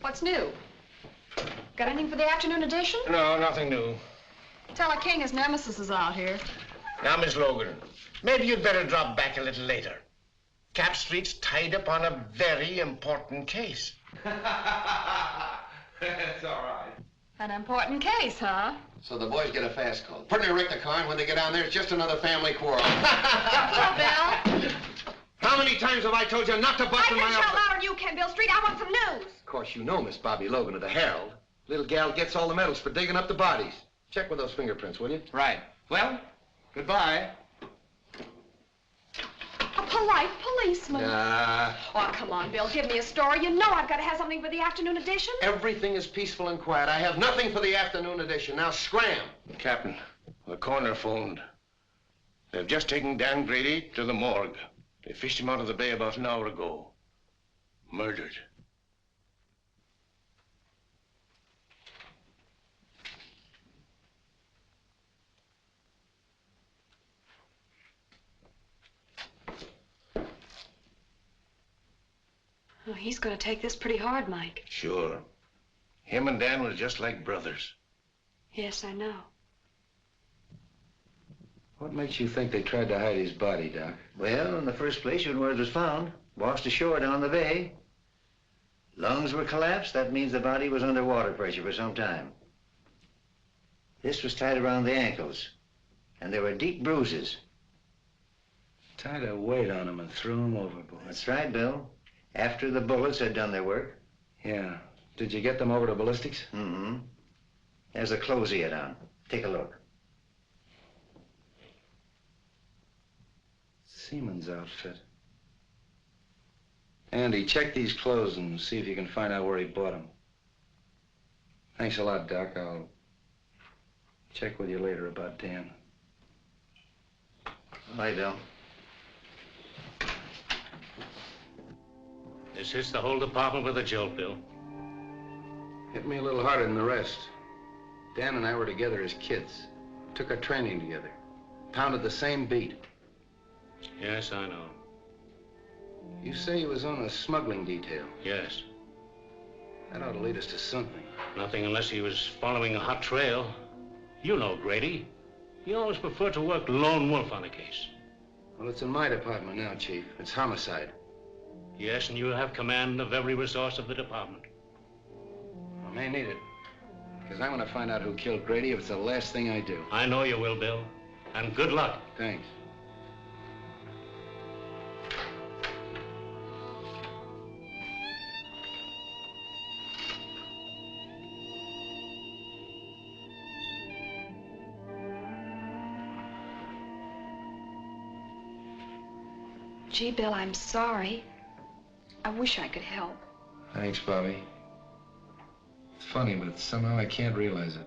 What's new? Got anything for the afternoon edition? No, nothing new. Tell a king his nemesis is out here. Now, Miss Logan, maybe you'd better drop back a little later. Cap Street's tied up on a very important case. That's all right. An important case, huh? So the boys get a fast call. Put in a wreck the car, and when they get down there, it's just another family quarrel. Hello, Bill. How many times have I told you not to bust in my I can office? shout louder than you can, Bill Street. I want some news. Of course, you know Miss Bobbie Logan of the Herald. Little gal gets all the medals for digging up the bodies. Check with those fingerprints, will you? Right. Well, goodbye. A polite policeman. Oh, come on, Bill. Give me a story. You know I've got to have something for the afternoon edition. Everything is peaceful and quiet. I have nothing for the afternoon edition. Now, scram. Captain, the coroner phoned. They've just taken Dan Grady to the morgue. They fished him out of the bay about an hour ago. Murdered. Oh, he's going to take this pretty hard, Mike. Sure. Him and Dan were just like brothers. Yes, I know. What makes you think they tried to hide his body, Doc? Well, in the first place, when word was found, washed ashore down the bay. Lungs were collapsed. That means the body was under water pressure for some time. This was tied around the ankles, and there were deep bruises. Tied a weight on him and threw him overboard. That's right, Bill. After the bullets had done their work. Yeah. Did you get them over to ballistics? Mm-hmm. There's a clothes he had on. Take a look. Seaman's outfit. Andy, check these clothes and see if you can find out where he bought them. Thanks a lot, Doc. I'll check with you later about Dan. Bye, Bill. This hits the whole department with a jolt, Bill. Hit me a little harder than the rest. Dan and I were together as kids. Took our training together. Pounded the same beat. Yes, I know. You say he was on a smuggling detail. Yes. That ought to lead us to something. Nothing unless he was following a hot trail. You know Grady. He always preferred to work lone wolf on a case. Well, it's in my department now, Chief. It's homicide. Yes, and you have command of every resource of the department. I may need it. Because I'm going to find out who killed Grady if it's the last thing I do. I know you will, Bill. And good luck. Thanks. Gee, Bill, I'm sorry. I wish I could help. Thanks, Bobbie. It's funny, but somehow I can't realize it.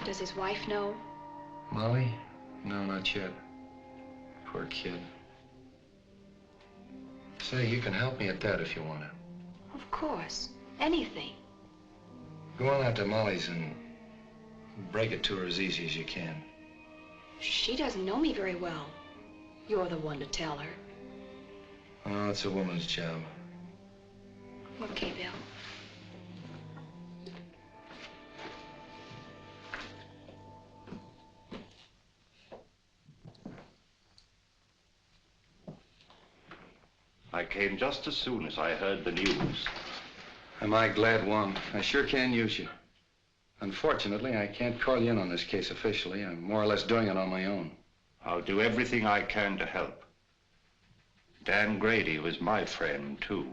Does his wife know? Molly? No, not yet. Poor kid. Say, you can help me at that if you want to. Of course. Anything. Go on out to Molly's and break it to her as easy as you can. She doesn't know me very well. You're the one to tell her. Oh, it's a woman's job. Okay, Bill. I came just as soon as I heard the news. Am I glad, Wong? I sure can use you. Unfortunately, I can't call you in on this case officially. I'm more or less doing it on my own. I'll do everything I can to help. Dan Grady was my friend, too.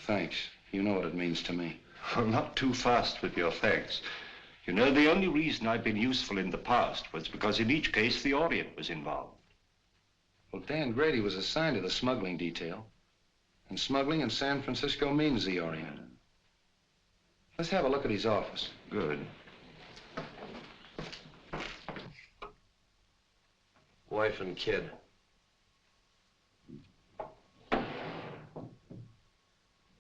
Thanks. You know what it means to me. Well, not too fast with your thanks. You know, the only reason I've been useful in the past was because in each case the Orient was involved. Well, Dan Grady was assigned to the smuggling detail. And smuggling in San Francisco means the Orient. Let's have a look at his office. Good. Wife and kid.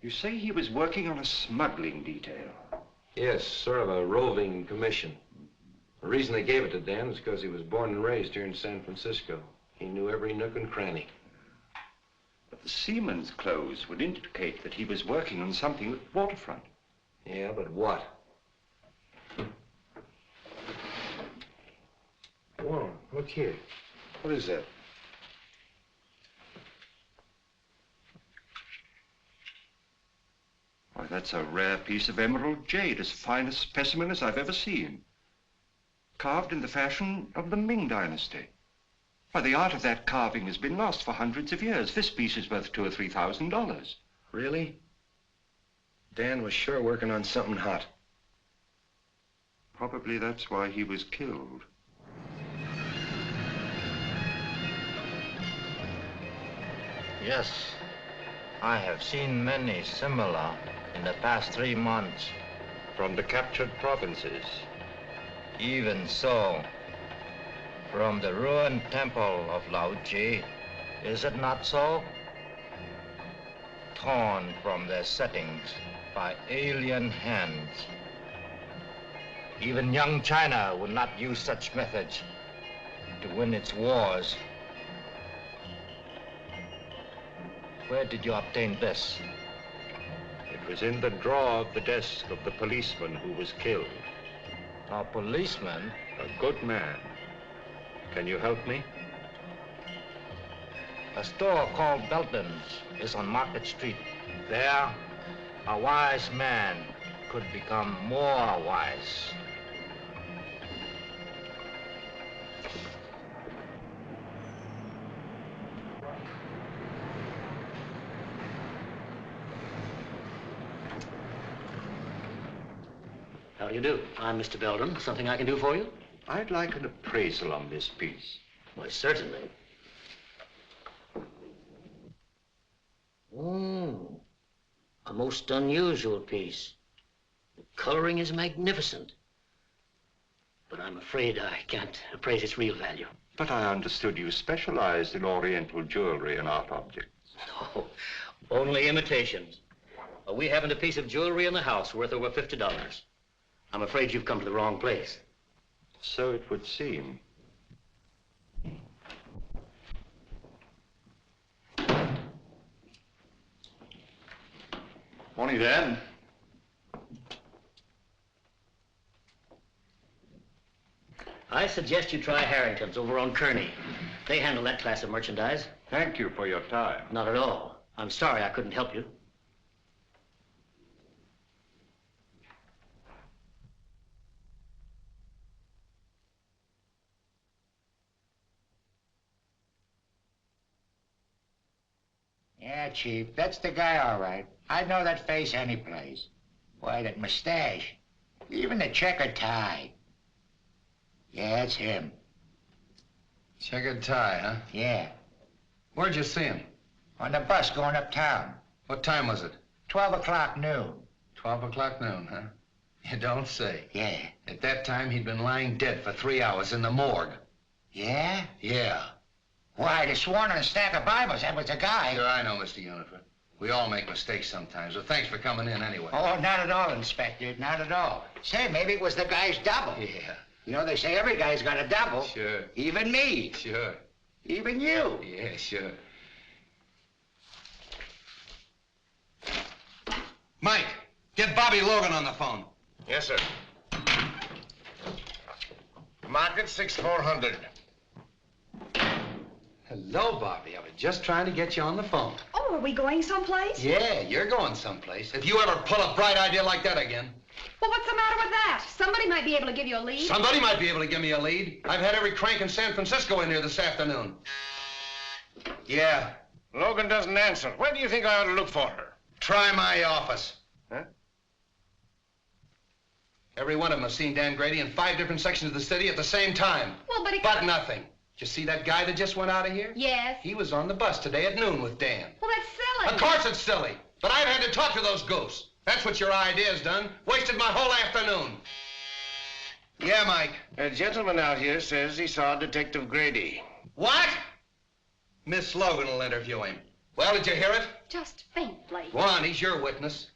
You say he was working on a smuggling detail? Yes, sort of a roving commission. The reason they gave it to Dan is because he was born and raised here in San Francisco. He knew every nook and cranny. But the seaman's clothes would indicate that he was working on something at the waterfront. Yeah, but what? Whoa, look here. What is that? Why, that's a rare piece of emerald jade, as fine a specimen as I've ever seen. Carved in the fashion of the Ming Dynasty. Why, the art of that carving has been lost for hundreds of years. This piece is worth $2,000 or $3,000. Really? Dan was sure working on something hot. Probably that's why he was killed. Yes, I have seen many similar in the past 3 months. From the captured provinces. Even so, from the ruined temple of Lao Tzu, is it not so? Torn from their settings by alien hands. Even young China would not use such methods to win its wars. Where did you obtain this? It was in the drawer of the desk of the policeman who was killed. A policeman? A good man. Can you help me? A store called Belton's is on Market Street. There, a wise man could become more wise. How do you do? I'm Mr. Belden. Something I can do for you? I'd like an appraisal on this piece. Why, certainly. Oh, a most unusual piece. The coloring is magnificent. But I'm afraid I can't appraise its real value. But I understood you specialized in Oriental jewelry and art objects. No, only imitations. We haven't a piece of jewelry in the house worth over $50. I'm afraid you've come to the wrong place. So it would seem. Morning, Dad. I suggest you try Harrington's over on Kearney. They handle that class of merchandise. Thank you for your time. Not at all. I'm sorry I couldn't help you. Yeah, Chief, that's the guy, all right. I'd know that face any place. Why, that mustache. Even the checkered tie. Yeah, it's him. Checkered tie, huh? Yeah. Where'd you see him? On the bus going uptown. What time was it? 12 o'clock noon. 12 o'clock noon, huh? You don't say. Yeah. At that time, he'd been lying dead for 3 hours in the morgue. Yeah? Yeah. Why, they sworn on a stack of Bibles that was the guy. Sure, I know, Mr. Unifer. We all make mistakes sometimes, so thanks for coming in anyway. Oh, not at all, Inspector, not at all. Say, maybe it was the guy's double. Yeah. You know, they say every guy's got a double. Sure. Even me. Sure. Even you. Yeah, sure. Mike, get Bobbie Logan on the phone. Yes, sir. Market 6400. Hello, Bobbie. I was just trying to get you on the phone. Oh, are we going someplace? Yeah, you're going someplace. If you ever pull a bright idea like that again. Well, what's the matter with that? Somebody might be able to give you a lead. Somebody might be able to give me a lead. I've had every crank in San Francisco in here this afternoon. Yeah. Logan doesn't answer. Where do you think I ought to look for her? Try my office. Huh? Every one of them has seen Dan Grady in 5 different sections of the city at the same time. Well, but he... But nothing. Did you see that guy that just went out of here? Yes. He was on the bus today at noon with Dan. Well, that's silly. Of course it's silly. But I've had to talk to those goofs. That's what your idea's done. Wasted my whole afternoon. Yeah, Mike. A gentleman out here says he saw Detective Grady. What? Miss Logan will interview him. Well, did you hear it? Just faintly. Go on, he's your witness.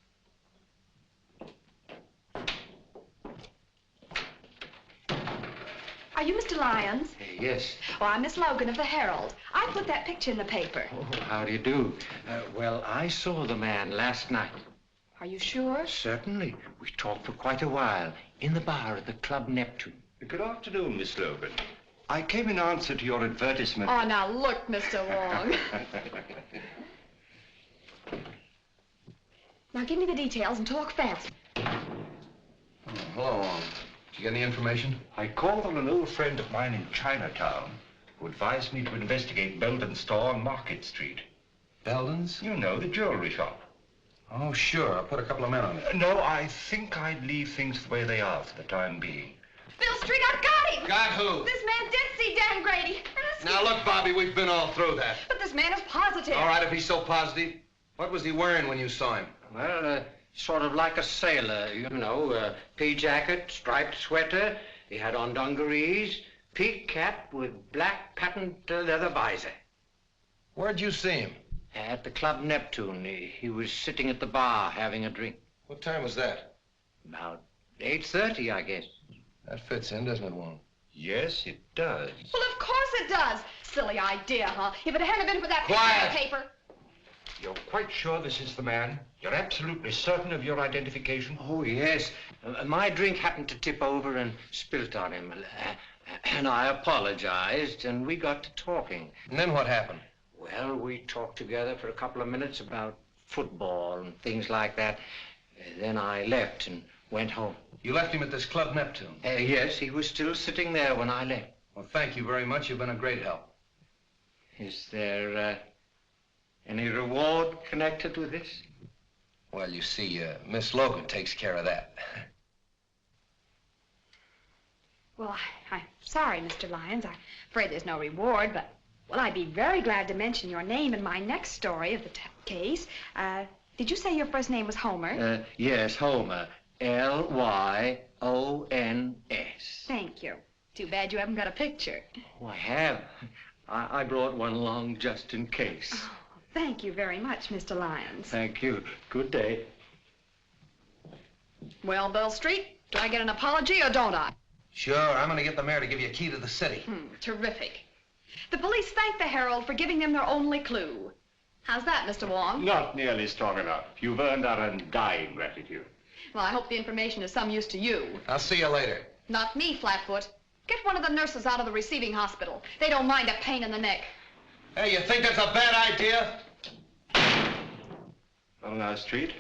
Are you Mr. Lyons? Yes. Oh, I'm Miss Logan of the Herald. I put that picture in the paper. Oh, how do you do? Well, I saw the man last night. Are you sure? Certainly. We talked for quite a while in the bar at the Club Neptune. Good afternoon, Miss Logan. I came in answer to your advertisement. Oh, now look, Mr. Wong. Now give me the details and talk fast. Oh, hello, Wong. Did you get any information? I called on an old friend of mine in Chinatown who advised me to investigate Belden's store on Market Street. Belden's? You know, the jewelry shop. Oh, sure. I'll put a couple of men on it. No, I think I'd leave things the way they are for the time being. Bill Street, I've got him! Got who? This man did see Dan Grady. Ask Now, him. look, Bobbie, we've been all through that. But this man is positive. All right, if he's so positive. What was he wearing when you saw him? Well, sort of like a sailor, you know, pea jacket, striped sweater. He had on dungarees, peak cap with black patent leather visor. Where'd you see him? At the Club Neptune. He was sitting at the bar having a drink. What time was that? About 8:30, I guess. That fits in, doesn't it, Wong? Yes, it does. Well, of course it does. Silly idea, huh? If it hadn't been for that Quiet. paper. You're quite sure this is the man? You're absolutely certain of your identification? Oh, yes. My drink happened to tip over and spilt on him. And I apologized, and we got to talking. And then what happened? Well, we talked together for a couple of minutes about football and things like that. Then I left and went home. You left him at this Club Neptune? Yes, he was still sitting there when I left. Well, thank you very much. You've been a great help. Is there any reward connected with this? Well, you see, Miss Logan takes care of that. Well, I'm sorry, Mr. Lyons. I'm afraid there's no reward, but, well, I'd be very glad to mention your name in my next story of the case. Did you say your first name was Homer? Yes, Homer. Lyons. Thank you. Too bad you haven't got a picture. Oh, I have. I brought one along just in case. Oh, thank you very much, Mr. Lyons. Thank you. Good day. Well, Bill Street, do I get an apology or don't I? Sure, I'm going to get the mayor to give you a key to the city. Terrific. The police thank the Herald for giving them their only clue. How's that, Mr. Wong? Not nearly strong enough. You've earned our undying gratitude. Well, I hope the information is some use to you. I'll see you later. Not me, Flatfoot. Get one of the nurses out of the receiving hospital. They don't mind a pain in the neck. Hey, you think that's a bad idea? Well, now, Street,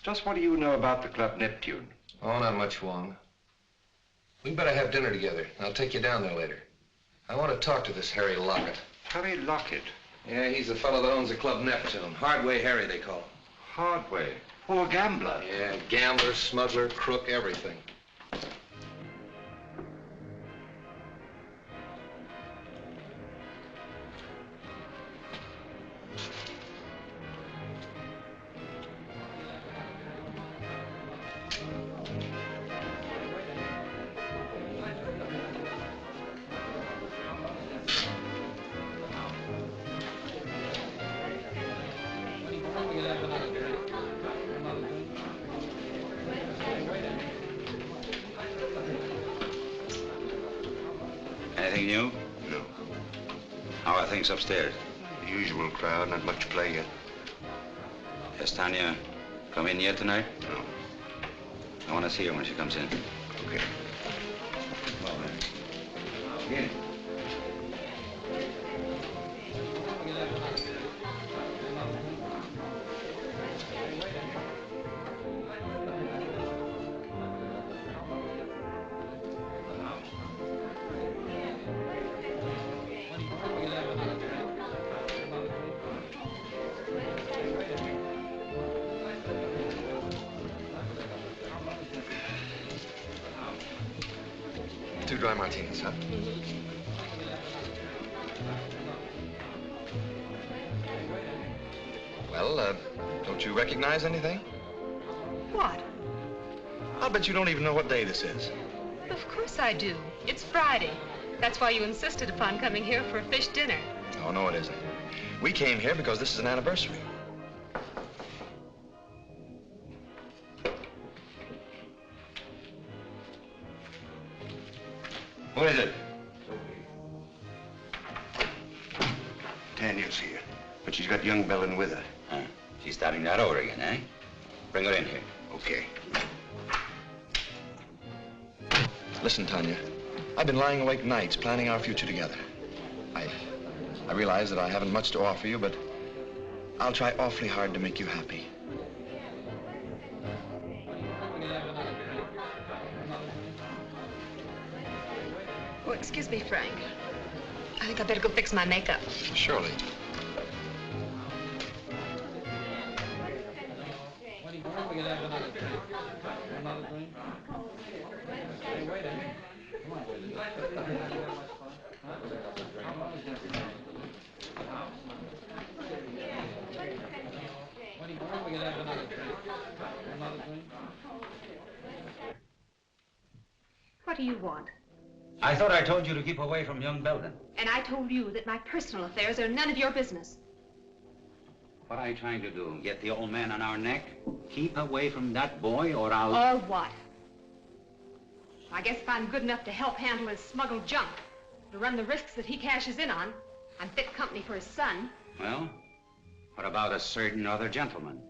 just what do you know about the Club Neptune? Oh, not much, Wong. We better have dinner together. I'll take you down there later. I want to talk to this Harry Lockett. Harry Lockett? Yeah, he's the fellow that owns the Club Neptune. Hardway Harry, they call him. Hardway? Oh, a gambler. Yeah, gambler, smuggler, crook, everything. Anything new? No. How are things upstairs? The usual crowd, not much play yet. Has Tanya come in yet tonight? No. I want to see her when she comes in. Okay. Well, then. Yeah. Two dry martinis, huh? Well, don't you recognize anything? What? I'll bet you don't even know what day this is. Of course I do. It's Friday. That's why you insisted upon coming here for a fish dinner. Oh, no, it isn't. We came here because this is an anniversary. What is it? but she's got young Belden with her. She's starting that over again, eh? Bring her in here. Okay. Listen, Tanya, I've been lying awake nights planning our future together. I realize that I haven't much to offer you, but I'll try awfully hard to make you happy. Oh, excuse me, Frank. I think I better go fix my makeup. Surely. What do you want? I thought I told you to keep away from young Belden. And I told you that my personal affairs are none of your business. What are you trying to do? Get the old man on our neck? Keep away from that boy or I'll... Or what? I guess if I'm good enough to help handle his smuggled junk, to run the risks that he cashes in on, I'm fit company for his son. Well, what about a certain other gentleman?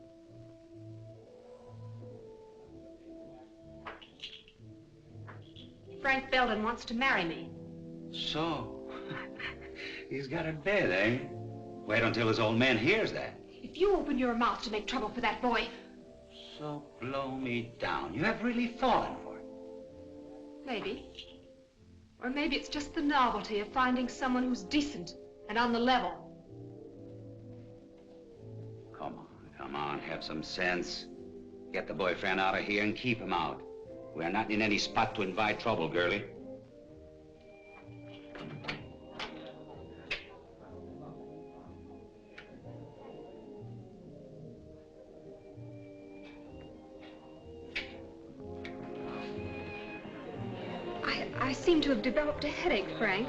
Frank Belden wants to marry me. So, he's got a bed, eh? Wait until his old man hears that. If you open your mouth to make trouble for that boy... So blow me down. You have really fallen for it. Maybe. Or maybe it's just the novelty of finding someone who's decent and on the level. Come on, have some sense. Get the boyfriend out of here and keep him out. We're not in any spot to invite trouble, girlie. I seem to have developed a headache, Frank.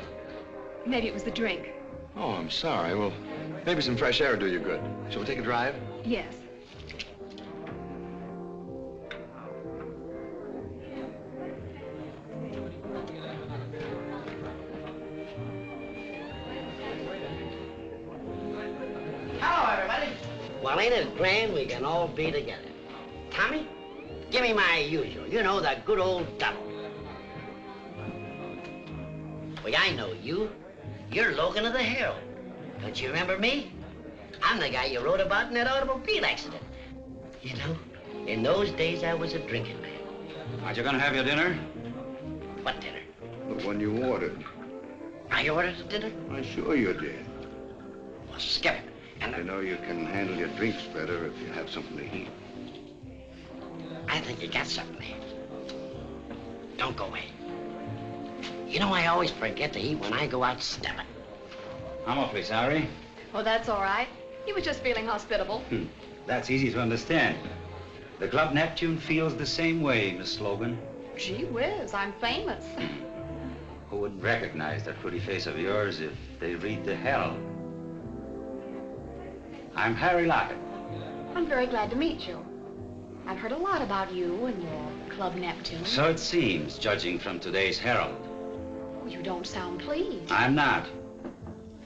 Maybe it was the drink. Oh, I'm sorry. Well, maybe some fresh air will do you good. Shall we take a drive? Yes. Hello, everybody. Well, ain't it grand we can all be together? Tommy, give me my usual. You know, the good old double. Well, I know you. You're Logan of the Herald. Don't you remember me? I'm the guy you wrote about in that automobile accident. You know, in those days, I was a drinking man. Aren't you gonna have your dinner? What dinner? The one you ordered. I ordered a dinner? I'm sure you did. Well, skip it. And You know you can handle your drinks better if you have something to eat. I think you got something there. Don't go away. You know, I always forget to eat when I go out stepping. I'm awfully sorry. Oh, that's all right. He was just feeling hospitable. That's easy to understand. The Club Neptune feels the same way, Miss Logan. Gee whiz, I'm famous. Who wouldn't recognize that pretty face of yours if they read the Herald? I'm Harry Lockett. I'm very glad to meet you. I've heard a lot about you and your Club Neptune. So it seems, judging from today's Herald. Oh, you don't sound pleased. I'm not.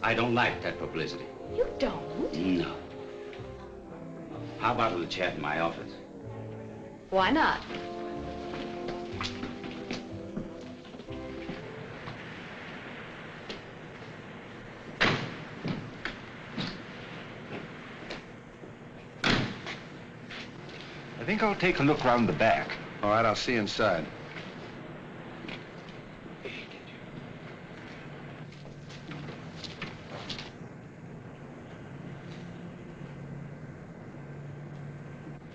I don't like that publicity. You don't? No. How about a little chat in my office? Why not? I think I'll take a look round the back. All right, I'll see you inside.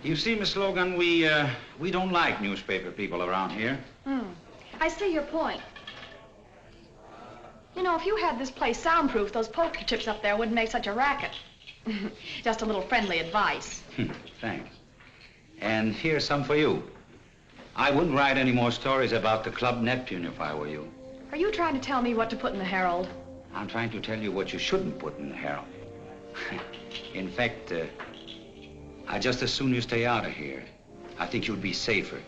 You see, Miss Logan, we don't like newspaper people around here. I see your point. You know, if you had this place soundproof, those poker chips up there wouldn't make such a racket. Just a little friendly advice. Thanks. And here's some for you. I wouldn't write any more stories about the Club Neptune if I were you. Are you trying to tell me what to put in the Herald? I'm trying to tell you what you shouldn't put in the Herald. In fact, I'd just as soon you stay out of here. I think you'd be safer.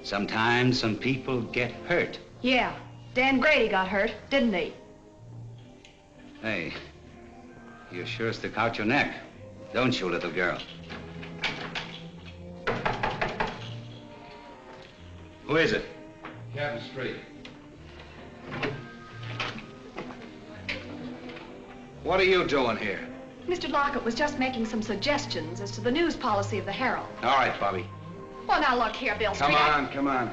Sometimes some people get hurt. Yeah, Dan Grady got hurt, didn't he? Hey, You sure stick out your neck, don't you, little girl? Who is it? Captain Street. What are you doing here? Mr. Lockett was just making some suggestions as to the news policy of the Herald. All right, Bobbie. Well, now look here, Bill Street. Come on.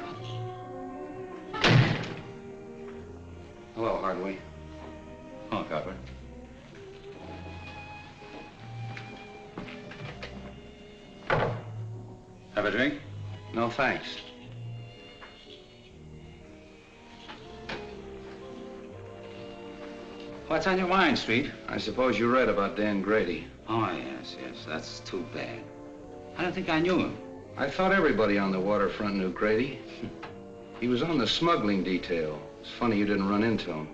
Hello, Hardway. Oh, Copper. Have a drink? No, thanks. What's on your mind, Street? I suppose you read about Dan Grady. Oh, yes. That's too bad. I don't think I knew him. I thought everybody on the waterfront knew Grady. He was on the smuggling detail. It's funny you didn't run into him.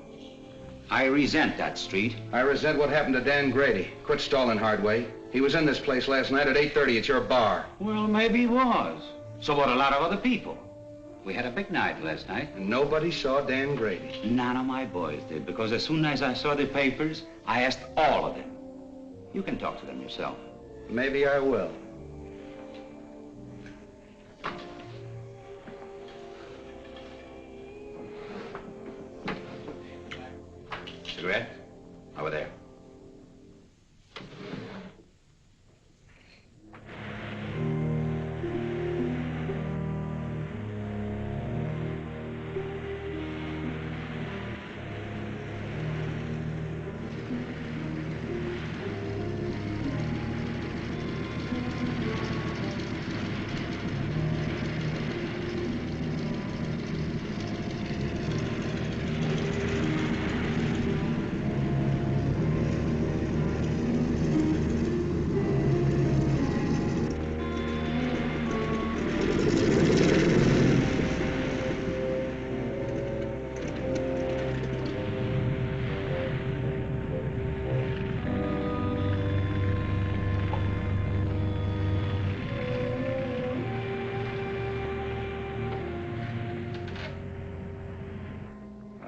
I resent that, Street. I resent what happened to Dan Grady. Quit stalling, Hardway. He was in this place last night at 8:30 at your bar. Well, maybe he was. So what a lot of other people. We had a big night last night. And nobody saw Dan Grady. None of my boys did, because as soon as I saw the papers, I asked all of them. You can talk to them yourself. Maybe I will. Cigarette? Over there.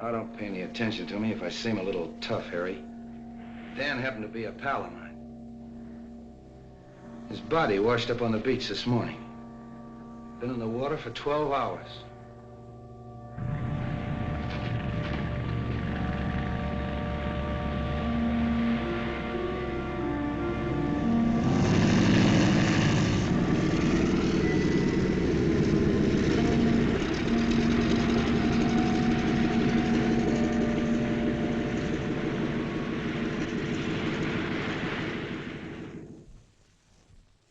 I don't pay any attention to me if I seem a little tough, Harry. Dan happened to be a pal of mine. His body washed up on the beach this morning. Been in the water for 12 hours.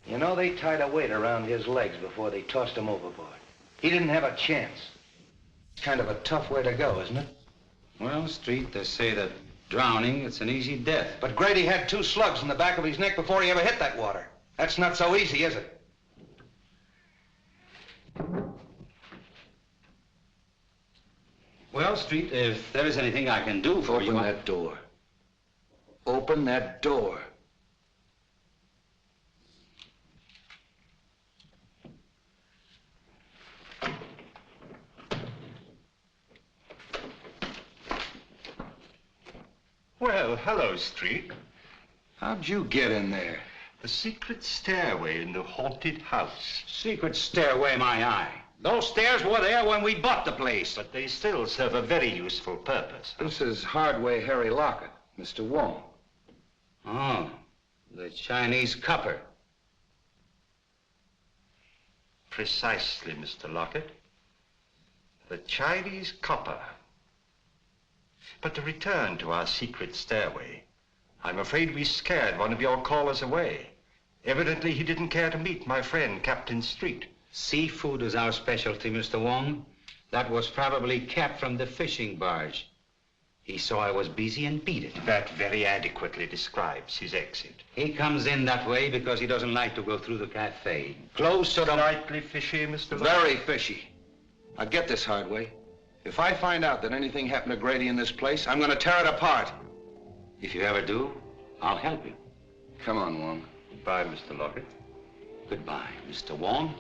You know, they tied a weight around his legs before they tossed him overboard. He didn't have a chance. It's kind of a tough way to go, isn't it? Well, Street, they say that drowning, it's an easy death. But Grady had 2 slugs in the back of his neck before he ever hit that water. That's not so easy, is it? Well, Street, if there is anything I can do for you... Open that door. Open that door. Well, hello, Street. How'd you get in there? The secret stairway in the haunted house. Secret stairway, my eye. Those stairs were there when we bought the place. But they still serve a very useful purpose. This is Hardway Harry Lockett, Mr. Wong. Oh, the Chinese copper. Precisely, Mr. Lockett. The Chinese copper. But to return to our secret stairway, I'm afraid we scared one of your callers away. Evidently, he didn't care to meet my friend, Captain Street. Seafood is our specialty, Mr. Wong. That was probably Cap from the fishing barge. He saw I was busy and beat it. That very adequately describes his exit. He comes in that way because he doesn't like to go through the cafe. Close to the... Slightly fishy, Mr. Very fishy. Now get this, Hardway. If I find out that anything happened to Grady in this place, I'm going to tear it apart. If you ever do, I'll help you. Come on, Wong. Goodbye, Mr. Lockett. Goodbye, Mr. Wong.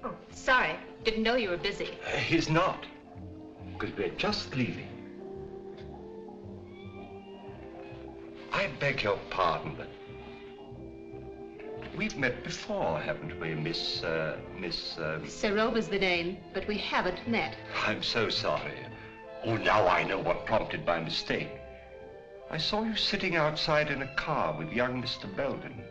Oh, sorry. Didn't know you were busy. He's not. Because we're just leaving. beg your pardon, but we've met before, haven't we, Miss... Serova's the name, but we haven't met. I'm so sorry. Oh, now I know what prompted my mistake. I saw you sitting outside in a car with young Mr. Belden.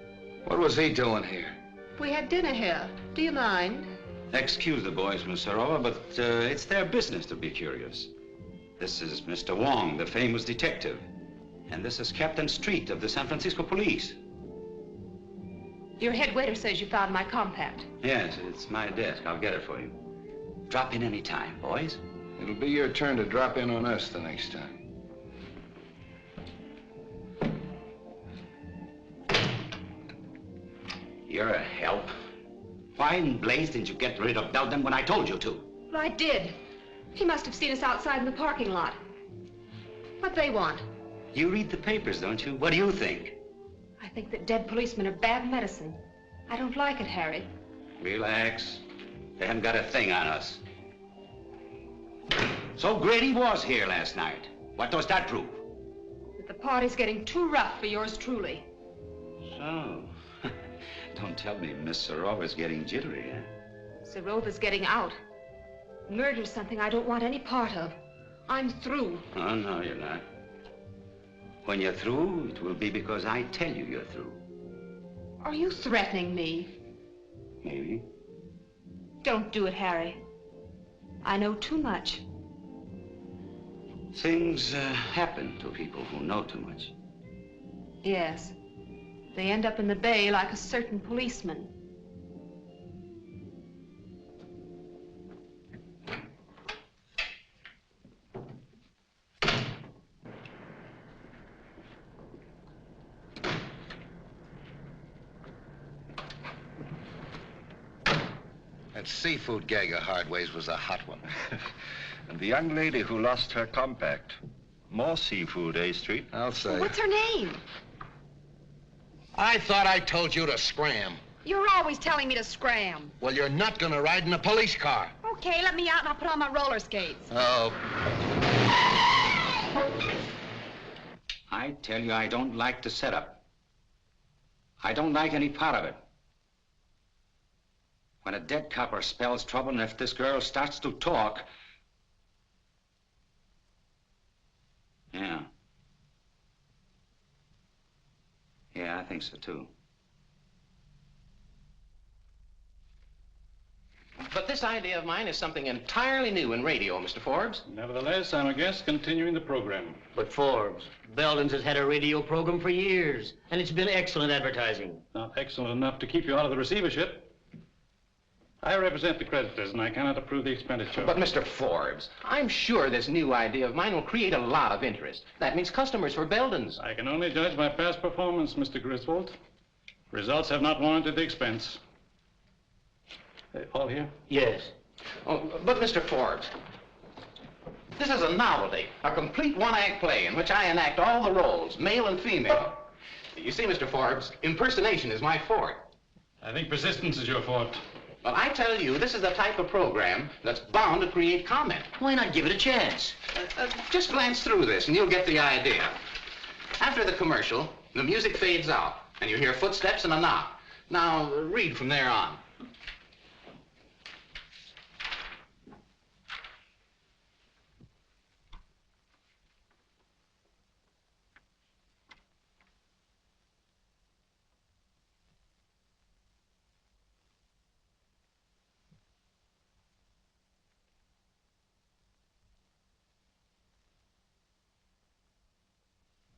What was he doing here? We had dinner here. Do you mind? Excuse the boys, Miss Serova, but it's their business to be curious. This is Mr. Wong, the famous detective. And this is Captain Street of the San Francisco Police. Your head waiter says you found my compact. Yes, it's my desk. I'll get it for you. Drop in any time, boys. It'll be your turn to drop in on us the next time. You're a help. Why in blaze didn't you get rid of Belden when I told you to? Well, I did. He must have seen us outside in the parking lot. What they want? You read the papers, don't you? What do you think? I think that dead policemen are bad medicine. I don't like it, Harry. Relax. They haven't got a thing on us. So Grady was here last night. What does that prove? That the party's getting too rough for yours truly. So, don't tell me Miss Serova's getting jittery, huh? Serova's getting out. Murder's something I don't want any part of. I'm through. Oh, no, you're not. When you're through, it will be because I tell you you're through. Are you threatening me? Maybe. Don't do it, Harry. I know too much. Things happen to people who know too much. Yes. They end up in the bay like a certain policeman. That seafood gag of Hardway's was a hot one. And the young lady who lost her compact. More seafood, eh, Street? I'll say. Well, what's her name? I thought I told you to scram. You're always telling me to scram. Well, you're not gonna ride in a police car. Okay, let me out and I'll put on my roller skates. Oh. I tell you, I don't like the setup. I don't like any part of it. When a dead copper spells trouble, and if this girl starts to talk... Yeah. Yeah, I think so, too. But this idea of mine is something entirely new in radio, Mr. Forbes. Nevertheless, I'm a guest continuing the program. But Forbes, Belden's has had a radio program for years, and it's been excellent advertising. Not excellent enough to keep you out of the receivership. I represent the creditors, and I cannot approve the expenditure. But, Mr. Forbes, I'm sure this new idea of mine will create a lot of interest. That means customers for Belden's. I can only judge by past performance, Mr. Griswold. Results have not warranted the expense. All here? Yes. Oh, but, Mr. Forbes, this is a novelty, a complete one-act play in which I enact all the roles, male and female. You see, Mr. Forbes, impersonation is my forte. I think persistence is your forte. Well, I tell you, this is the type of program that's bound to create comment. Why not give it a chance? Just glance through this and you'll get the idea. After the commercial, the music fades out and you hear footsteps and a knock. Now, read from there on.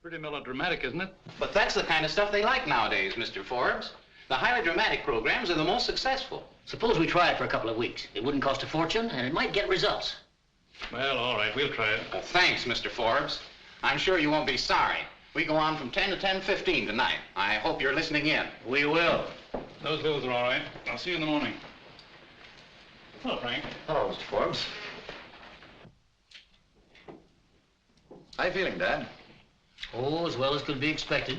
Pretty melodramatic, isn't it? But that's the kind of stuff they like nowadays, Mr. Forbes. The highly dramatic programs are the most successful. Suppose we try it for a couple of weeks. It wouldn't cost a fortune, and it might get results. Well, all right, we'll try it. Well, thanks, Mr. Forbes. I'm sure you won't be sorry. We go on from 10 to 10:15 tonight. I hope you're listening in. We will. Those bills are all right. I'll see you in the morning. Hello, Frank. Hello, Mr. Forbes. How you feeling, Dad? Oh, as well as could be expected,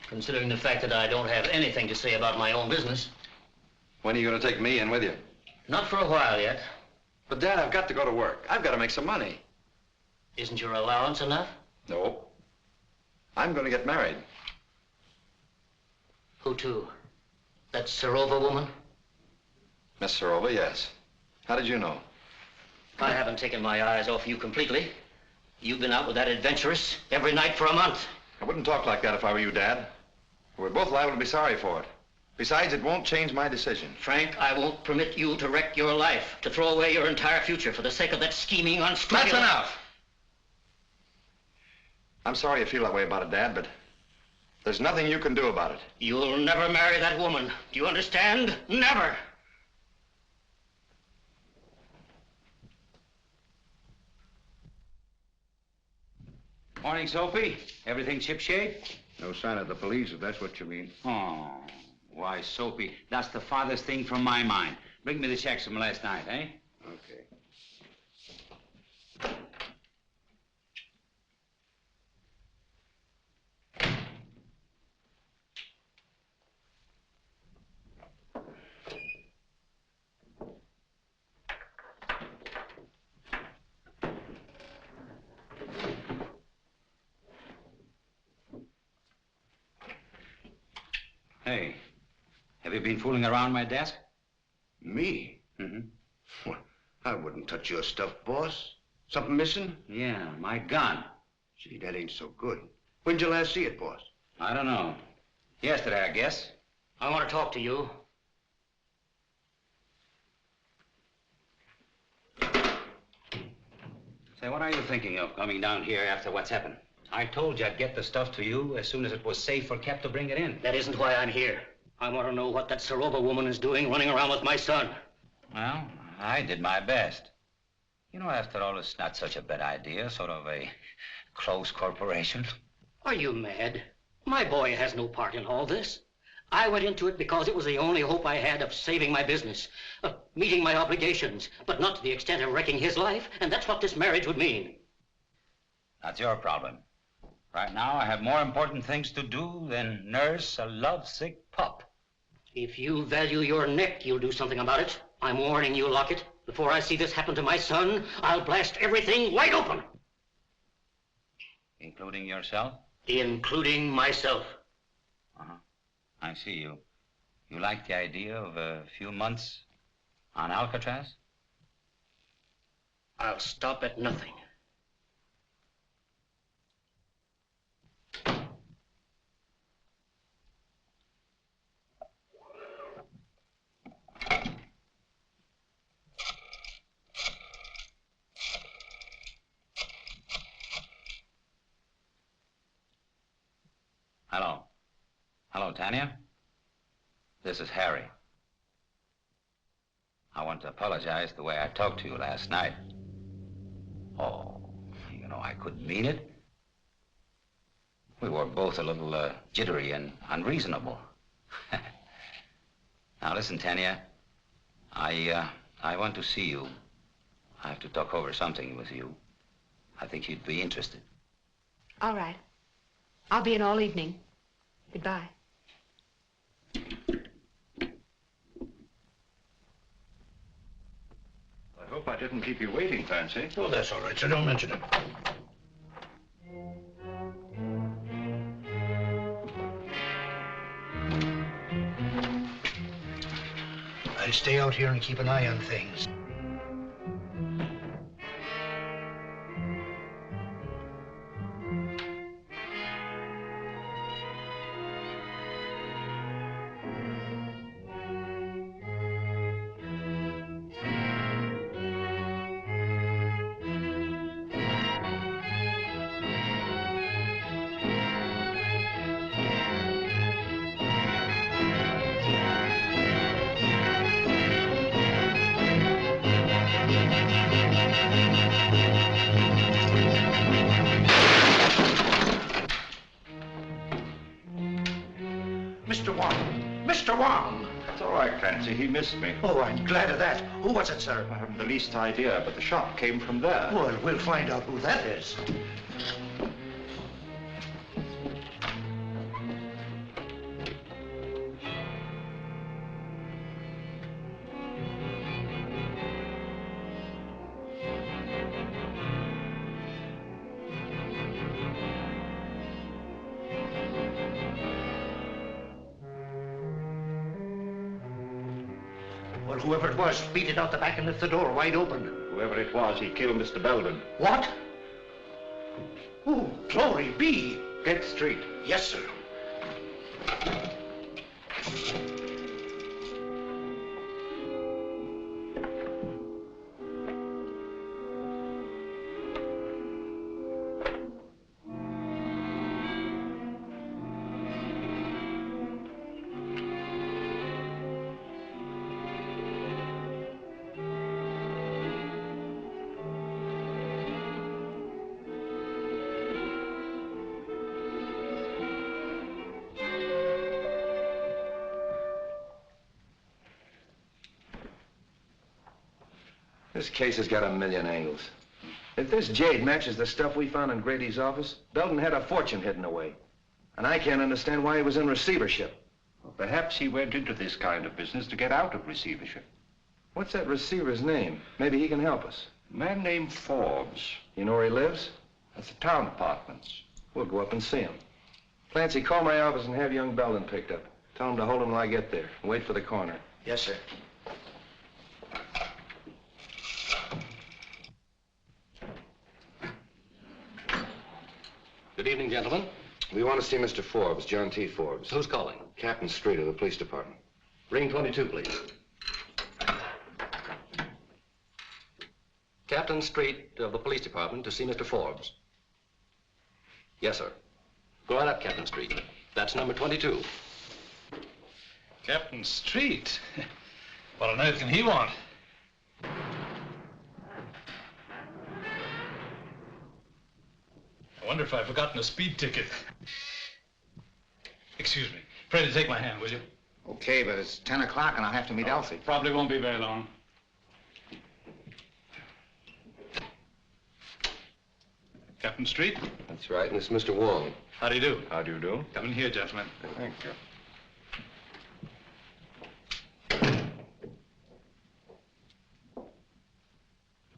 considering the fact that I don't have anything to say about my own business. When are you going to take me in with you? Not for a while yet. But, Dad, I've got to go to work. I've got to make some money. Isn't your allowance enough? No. I'm going to get married. Who to? That Serova woman? Miss Serova, yes. How did you know? I haven't taken my eyes off you completely. You've been out with that adventuress every night for a month. I wouldn't talk like that if I were you, Dad. We're both liable to be sorry for it. Besides, it won't change my decision. Frank, I won't permit you to wreck your life, to throw away your entire future for the sake of that scheming, unscrupulous... That's enough! I'm sorry you feel that way about it, Dad, but there's nothing you can do about it. You'll never marry that woman. Do you understand? Never! Morning, Sophie. Everything shipshape? No sign of the police, if that's what you mean. Oh, why, Sophie, that's the farthest thing from my mind. Bring me the checks from last night, eh? Okay. Hey, have you been fooling around my desk? Me? Mm-hmm. Well, I wouldn't touch your stuff, boss. Something missing? Yeah, my gun. Gee, that ain't so good. When'd you last see it, boss? I don't know. Yesterday, I guess. I want to talk to you. Say, what are you thinking of coming down here after what's happened? I told you I'd get the stuff to you as soon as it was safe or kept to bring it in. That isn't why I'm here. I want to know what that Serova woman is doing running around with my son. Well, I did my best. You know, after all, it's not such a bad idea, sort of a close corporation. Are you mad? My boy has no part in all this. I went into it because it was the only hope I had of saving my business, of meeting my obligations, but not to the extent of wrecking his life, and that's what this marriage would mean. That's your problem. Right now, I have more important things to do than nurse a lovesick pup. If you value your neck, you'll do something about it. I'm warning you, Lockett. Before I see this happen to my son, I'll blast everything wide open. Including yourself? Including myself. Uh-huh. I see you. You like the idea of a few months on Alcatraz? I'll stop at nothing. Hello. Hello, Tanya. This is Harry. I want to apologize the way I talked to you last night. Oh, you know, I couldn't mean it. We were both a little jittery and unreasonable. Now, listen, Tanya. I want to see you. I have to talk over something with you. I think you'd be interested. All right. I'll be in all evening. Goodbye. I hope I didn't keep you waiting, Fancy. Oh, that's all right, so don't mention it. I stay out here and keep an eye on things. Mr. Wong! Mr. Wong! That's all right, Fancy. He missed me. Oh, I'm glad of that. Who was it, sir? I haven't the least idea, but the shot came from there. Well, we'll find out who that is. Well, whoever it was, beat it out the back and left the door wide open. Whoever it was, he killed Mr. Belden. What? Oh, glory be! Get straight. Yes, sir. This case has got a million angles. If this jade matches the stuff we found in Grady's office, Belden had a fortune hidden away. And I can't understand why he was in receivership. Well, perhaps he went into this kind of business to get out of receivership. What's that receiver's name? Maybe he can help us. A man named Forbes. You know where he lives? At the town apartments. We'll go up and see him. Clancy, call my office and have young Belden picked up. Tell him to hold him till I get there. And wait for the coroner. Yes, sir. Good evening, gentlemen. We want to see Mr. Forbes, John T. Forbes. Who's calling? Captain Street of the police department. Ring 22, please. Captain Street of the police department to see Mr. Forbes. Yes, sir. Go right up, Captain Street. That's number 22. Captain Street? What on earth can he want? I wonder if I've forgotten a speed ticket. Excuse me. Pray to take my hand, will you? Okay, but it's 10 o'clock and I'll have to meet Elsie. Probably won't be very long. Captain Street? That's right, and it's Mr. Wong. How do you do? How do you do? Come in here, gentlemen. Thank you.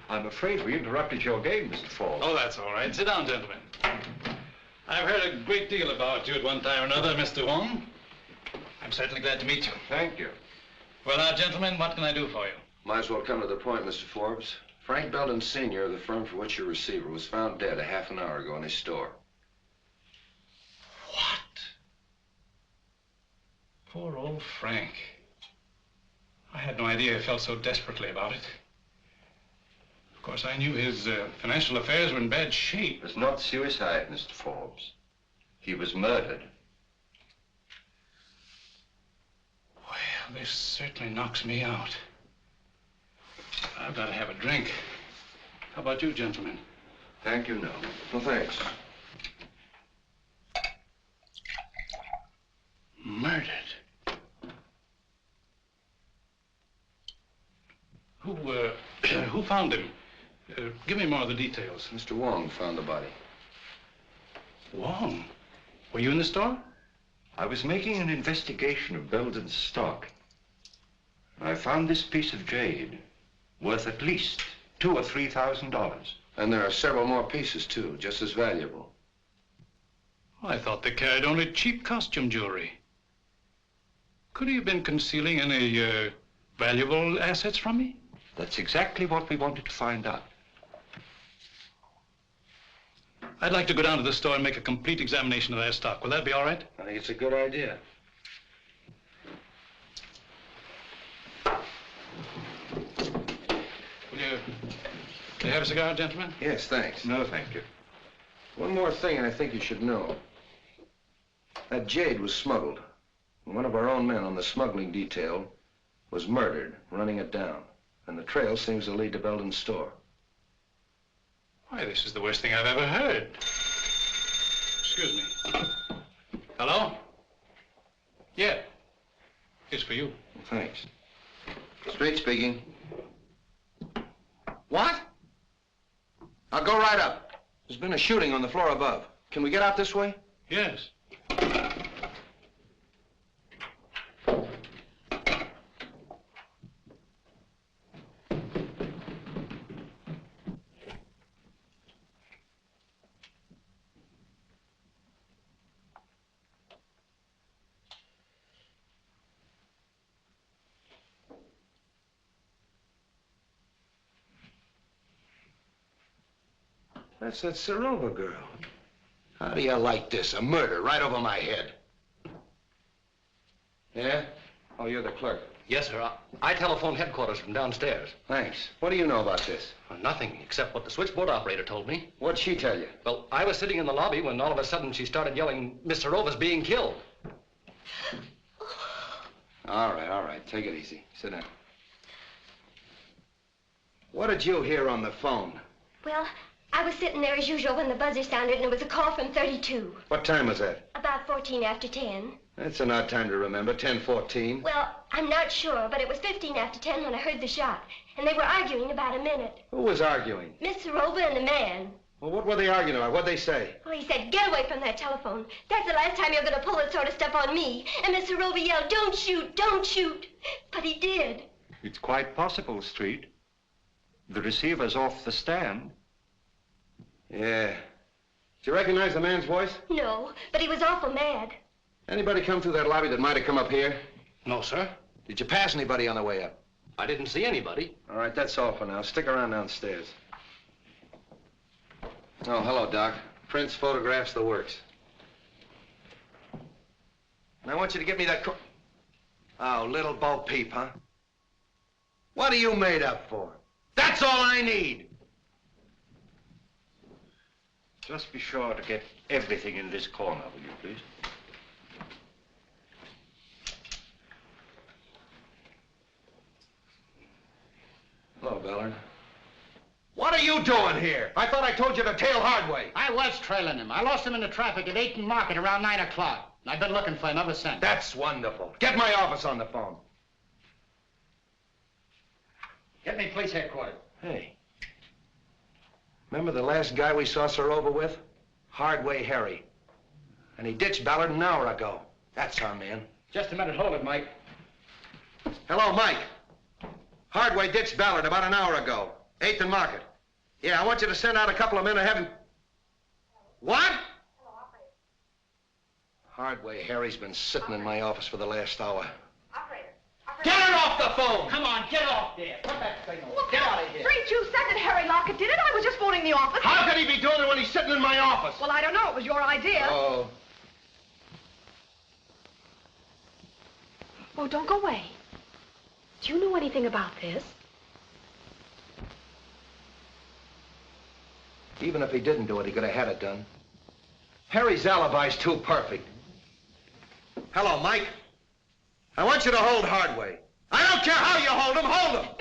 I'm afraid we interrupted your game, Mr. Forbes. Oh, that's all right. Sit down, gentlemen. I've heard a great deal about you at one time or another, Mr. Wong. I'm certainly glad to meet you. Thank you. Well, now, gentlemen, what can I do for you? Might as well come to the point, Mr. Forbes. Frank Belden, Sr., of the firm for which you're receiver, was found dead a half an hour ago in his store. What? Poor old Frank. I had no idea he felt so desperately about it. Of course, I knew his financial affairs were in bad shape. It was not suicide, Mr. Forbes. He was murdered. Well, this certainly knocks me out. I've got to have a drink. How about you, gentlemen? Thank you, no. No, thanks. Murdered. Who found him? Give me more of the details. Mr. Wong found the body. Wong? Were you in the store? I was making an investigation of Belden's stock. I found this piece of jade worth at least $2,000 or $3,000. And there are several more pieces, too, just as valuable. I thought they carried only cheap costume jewelry. Could he have been concealing any valuable assets from me? That's exactly what we wanted to find out. I'd like to go down to the store and make a complete examination of their stock. Will that be all right? I think it's a good idea. Will you have a cigar, gentlemen? Yes, thanks. No, thank you. One more thing I think you should know. That jade was smuggled. And one of our own men on the smuggling detail was murdered, running it down. And the trail seems to lead to Belden's store. Why, this is the worst thing I've ever heard. Excuse me. Hello? Yeah. It's for you. Thanks. Street speaking. What? I'll go right up. There's been a shooting on the floor above. Can we get out this way? Yes. That's that Serova girl. How do you like this? A murder right over my head. Yeah? Oh, you're the clerk. Yes, sir. I telephoned headquarters from downstairs. Thanks. What do you know about this? Nothing, except what the switchboard operator told me. What'd she tell you? Well, I was sitting in the lobby when all of a sudden she started yelling, Mr. Rova's being killed. All right. Take it easy. Sit down. What did you hear on the phone? Well, I was sitting there as usual when the buzzer sounded, and it was a call from 32. What time was that? About 14 after 10. That's an odd time to remember, 10:14. Well, I'm not sure, but it was 15 after 10 when I heard the shot, and they were arguing about a minute. Who was arguing? Miss Serova and the man. Well, what were they arguing about? What'd they say? Well, he said, get away from that telephone. That's the last time you're going to pull that sort of stuff on me. And Miss Serova yelled, don't shoot, don't shoot. But he did. It's quite possible, Street. The receiver's off the stand. Yeah. Did you recognize the man's voice? No, but he was awful mad. Anybody come through that lobby that might have come up here? No, sir. Did you pass anybody on the way up? I didn't see anybody. All right, that's all for now. Stick around downstairs. Oh, hello, Doc. Prints, photographs, the works. And I want you to get me that Oh, little Bo Peep, huh? What are you made up for? That's all I need! Just be sure to get everything in this corner, will you, please? Hello, Ballard. What are you doing here? I thought I told you to tail Hardway. I was trailing him. I lost him in the traffic at 8th and Market around 9 o'clock. I've been looking for him ever since. That's wonderful. Get my office on the phone. Get me police headquarters. Hey. Remember the last guy we saw Serova with? Hardway Harry. And he ditched Ballard an hour ago. That's our man. Just a minute. Hold it, Mike. Hello, Mike. Hardway ditched Ballard about an hour ago. 8th and Market. Yeah, I want you to send out a couple of men to have him... What? Hardway Harry's been sitting in my office for the last hour. Get her off the phone! Come on, get off there. Put that thing on. Get out of here. Street, you said that Harry Lockett did it. I was just phoning the office. How could he be doing it when he's sitting in my office? Well, I don't know. It was your idea. Oh. Oh, don't go away. Do you know anything about this? Even if he didn't do it, he could have had it done. Harry's alibi's too perfect. Hello, Mike. I want you to hold Hardway. I don't care how you hold him, hold him!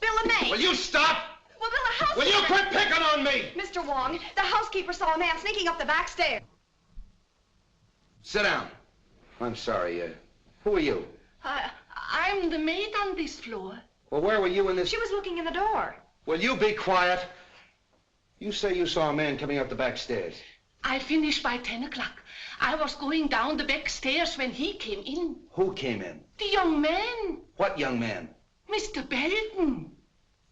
Bill LeMay. Will you stop? Well, Bill, the housekeeper... Will you quit picking on me? Mr. Wong, the housekeeper saw a man sneaking up the back stairs. Sit down. I'm sorry, who are you? I'm the maid on this floor. Well, where were you in this... She was looking in the door. Will you be quiet? You say you saw a man coming up the back stairs. I finished by 10 o'clock. I was going down the back stairs when he came in. Who came in? The young man. What young man? Mr. Belden.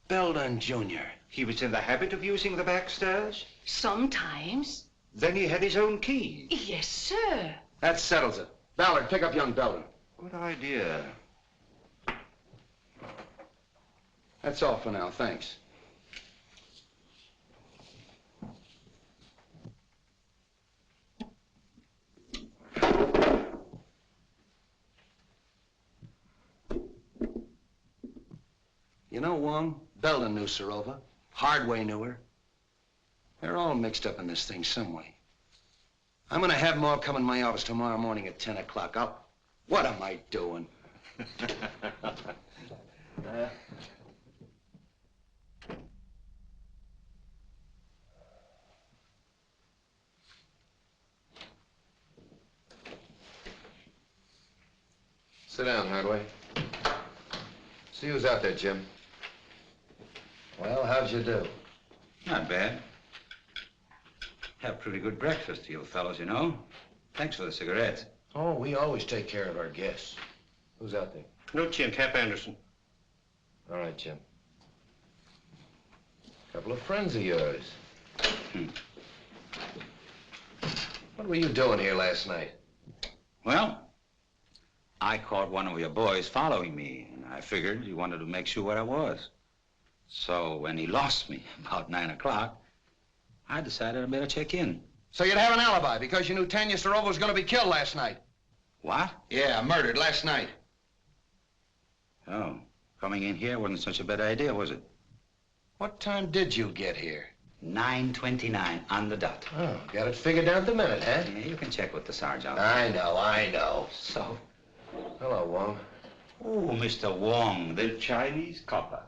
Belden Jr. He was in the habit of using the back stairs? Sometimes. Then he had his own key? Yes, sir. That settles it. Ballard, pick up young Belden. Good idea. That's all for now, thanks. You know, Wong, Belden knew Serova. Hardway knew her. They're all mixed up in this thing some way. I'm gonna have them all come in my office tomorrow morning at 10 o'clock. What am I doing? Sit down, Hardway. See who's out there, Jim. Well, how'd you do? Not bad. Have pretty good breakfast, you fellows, you know. Thanks for the cigarettes. Oh, we always take care of our guests. Who's out there? Nucci and Cap Anderson. All right, Jim. Couple of friends of yours. What were you doing here last night? Well, I caught one of your boys following me, and I figured he wanted to make sure where I was. So when he lost me about 9 o'clock, I decided I better check in. So you'd have an alibi because you knew Tanya Serova was going to be killed last night. What? Yeah, murdered last night. Oh, coming in here wasn't such a bad idea, was it? What time did you get here? 9:29 on the dot. Oh, got it figured down to the minute, huh? Yeah, you can check with the sergeant. I know. So? Hello, Wong. Oh, Mr. Wong, the Chinese copper.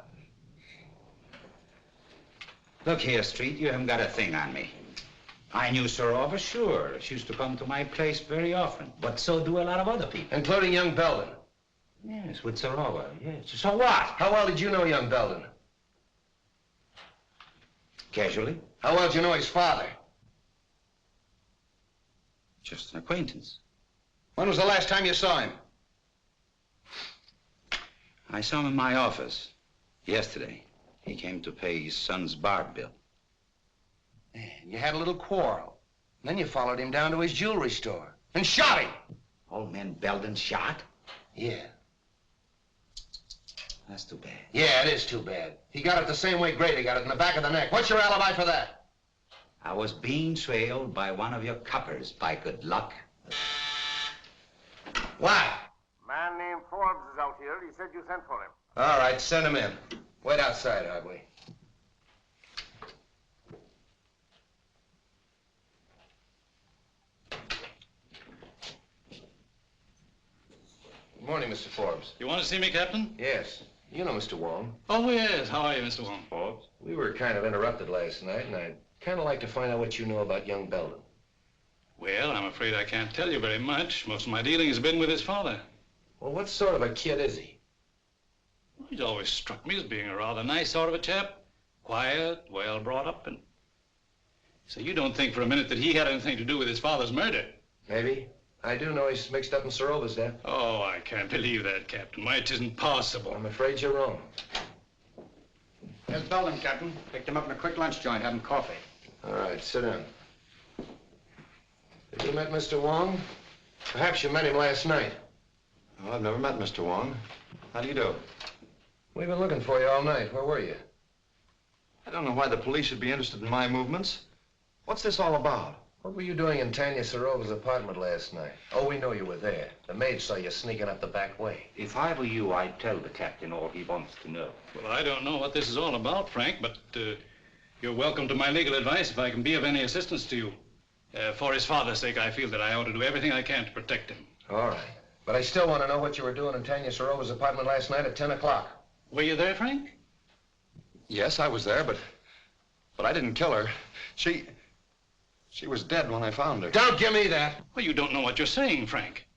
Look here, Street, you haven't got a thing on me. I knew Serova, sure. She used to come to my place very often. But so do a lot of other people. Including young Belden. Yes, with Serova, yes. So what? How well did you know young Belden? Casually. How well did you know his father? Just an acquaintance. When was the last time you saw him? I saw him in my office yesterday. He came to pay his son's bar bill. And you had a little quarrel. Then you followed him down to his jewelry store and shot him. Old man Belden shot? Yeah. That's too bad. Yeah, it is too bad. He got it the same way Grady got it, in the back of the neck. What's your alibi for that? I was being trailed by one of your coppers, by good luck. Why? Man named Forbes is out here. He said you sent for him. All right, send him in. Wait outside, Hobley. Good morning, Mr. Forbes. You want to see me, Captain? Yes. You know Mr. Wong. Oh, yes. How are you, Mr. Wong? Forbes? We were kind of interrupted last night, and I'd kind of like to find out what you know about young Belden. Well, I'm afraid I can't tell you very much. Most of my dealing has been with his father. Well, what sort of a kid is he? He's always struck me as being a rather nice sort of a chap. Quiet, well brought up, and... So you don't think for a minute that he had anything to do with his father's murder? Maybe. I do know he's mixed up in Serova's death. Oh, I can't believe that, Captain. Why, it isn't possible. I'm afraid you're wrong. There's Belden, Captain. Picked him up in a quick lunch joint, having coffee. All right, sit down. Have you met Mr. Wong? Perhaps you met him last night. Oh, I've never met Mr. Wong. How do you do? We've been looking for you all night. Where were you? I don't know why the police should be interested in my movements. What's this all about? What were you doing in Tanya Serova's apartment last night? Oh, we know you were there. The maid saw you sneaking up the back way. If I were you, I'd tell the captain all he wants to know. Well, I don't know what this is all about, Frank, but you're welcome to my legal advice if I can be of any assistance to you. For his father's sake, I feel that I ought to do everything I can to protect him. All right. But I still want to know what you were doing in Tanya Serova's apartment last night at 10 o'clock. Were you there, Frank? Yes, I was there, but I didn't kill her. She was dead when I found her. Don't give me that. Well, you don't know what you're saying, Frank.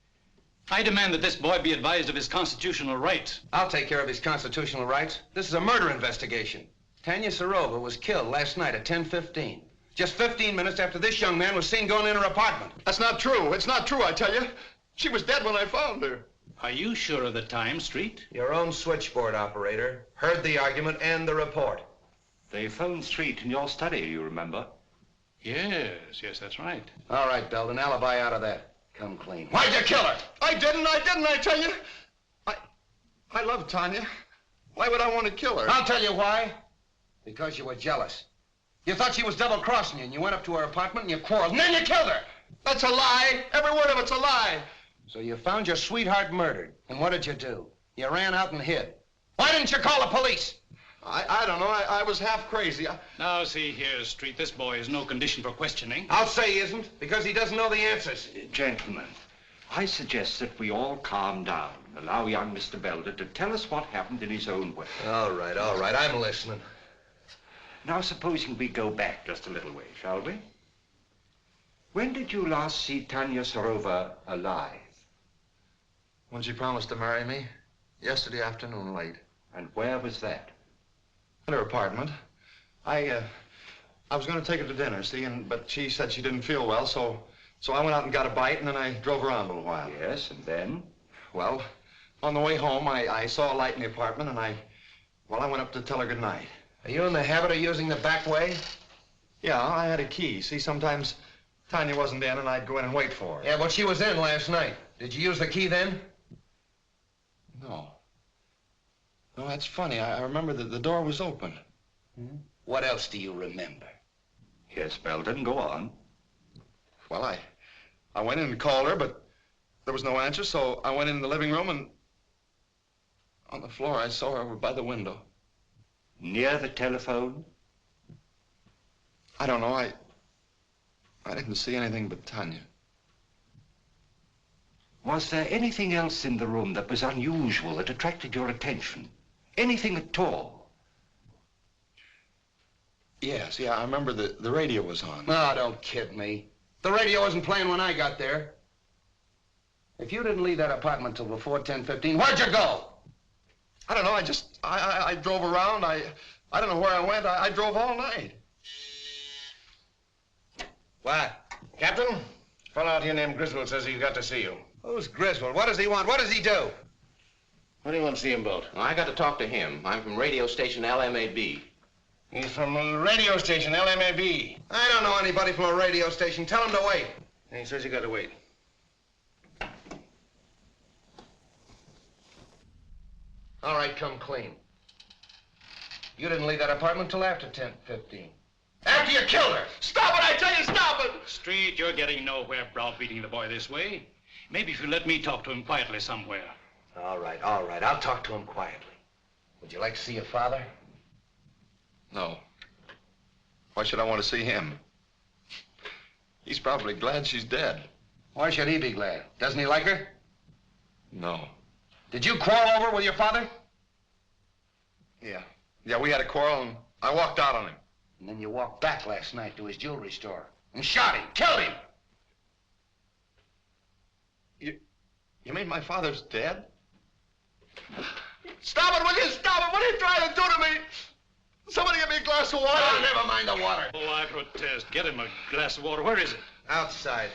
I demand that this boy be advised of his constitutional rights. I'll take care of his constitutional rights. This is a murder investigation. Tanya Serova was killed last night at 10:15. Just 15 minutes after this young man was seen going in her apartment. That's not true. It's not true, I tell you. She was dead when I found her. Are you sure of the time, Street? Your own switchboard operator heard the argument and the report. They phoned Street in your study, you remember? Yes, that's right. All right, Belden, alibi out of that. Come clean. Why'd you kill her? I didn't, I tell you. I love Tanya. Why would I want to kill her? I'll tell you why. Because you were jealous. You thought she was double-crossing you, and you went up to her apartment and you quarreled, and then you killed her. That's a lie. Every word of it's a lie. So you found your sweetheart murdered, and what did you do? You ran out and hid. Why didn't you call the police? I don't know. I was half crazy. Now, see here, Street, this boy is no condition for questioning. I'll say he isn't, because he doesn't know the answers. Gentlemen, I suggest that we all calm down. Allow young Mr. Belden to tell us what happened in his own way. All right. I'm listening. Now, supposing we go back just a little way, shall we? When did you last see Tanya Serova alive? When she promised to marry me. Yesterday afternoon, late. And where was that? In her apartment. I was going to take her to dinner, see, but she said she didn't feel well, so I went out and got a bite, and then I drove her around a little while. Yes, and then? Well, on the way home, I saw a light in the apartment, and I went up to tell her good night. Are you in the habit of using the back way? Yeah, I had a key. See, sometimes Tanya wasn't in, and I'd go in and wait for her. Yeah, but she was in last night. Did you use the key then? No. No, that's funny. I remember that the door was open. What else do you remember? Yes, Belden, go on. Well, I went in and called her, but there was no answer, so I went in the living room and on the floor I saw her over by the window. Near the telephone? I don't know. I didn't see anything but Tanya. Was there anything else in the room that was unusual, that attracted your attention? Anything at all? Yes, yeah, I remember the radio was on. No, don't kid me. The radio wasn't playing when I got there. If you didn't leave that apartment till before 10:15, where'd you go? I don't know, I drove around. I don't know where I went. I drove all night. What? Captain, a fellow out here named Griswold says he's got to see you. Who's Griswold? What does he want? What does he do? What do you want to see him about? Well, I got to talk to him. I'm from radio station LMAB. He's from a radio station, LMAB. I don't know anybody from a radio station. Tell him to wait. And he says you got to wait. All right, come clean. You didn't leave that apartment till after 10:15. After you killed her! Stop it, I tell you, stop it! Street, you're getting nowhere browbeating the boy this way. Maybe if you let me talk to him quietly somewhere. All right. I'll talk to him quietly. Would you like to see your father? No. Why should I want to see him? He's probably glad she's dead. Why should he be glad? Doesn't he like her? No. Did you quarrel over with your father? Yeah. Yeah, we had a quarrel and I walked out on him. And then you walked back last night to his jewelry store and shot him, killed him. You mean my father's dead? Stop it, will you? Stop it! What are you trying to do to me? Somebody get me a glass of water. Oh, never mind the water. Oh, I protest. Get him a glass of water. Where is it? Outside.